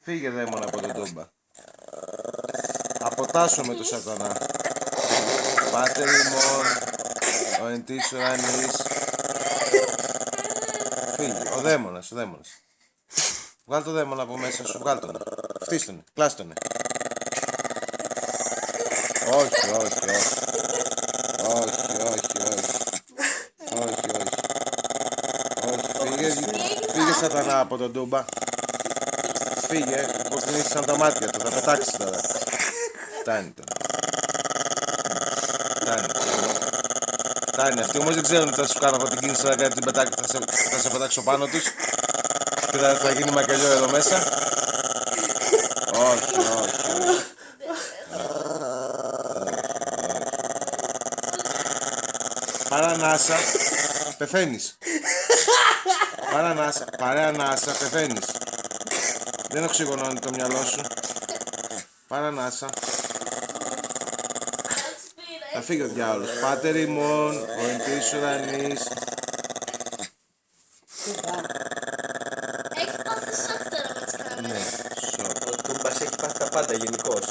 Φύγε δαίμονα από τον Τούμπα. Αποτάσω με το σατανά. Πάτερ ημών, ο εν της ουρανής. Φύγε, ο δαίμονας, ο δαίμονας. Βγάλ' το δαίμονα από μέσα σου, βγάλ' τον. Χτίστονε, κλάστονε. Όχι, όχι, όχι. Όχι, όχι, όχι. Όχι, όχι. Όχι, φύγε σατανά από τον Τούμπα. Φύγε, υποκνήσισαν τα μάτια του, θα πετάξεις τώρα. Φτάνει τώρα. Φτάνει. Φτάνει, αυτοί όμως δεν ξέρουν ότι θα σου κάνω από την κίνηση να κάνει την πετάκη, θα σε πετάξω πάνω τους και θα γίνει μακελιό εδώ μέσα. Όχι, όχι, όχι. Παρανάσα, πεθαίνεις. Παρανάσα, πεθαίνεις. Δεν οξυγονώνει το μυαλό σου. Παρανάσα. Θα φύγει ο διάολος. Πάτερ ημών, ο εν της ουρανής. Έχει πάθει σοκ τώρα με τις κάμερες. Ναι, σοκ. Ο Τούμπας έχει πάθει τα πάντα γενικώς.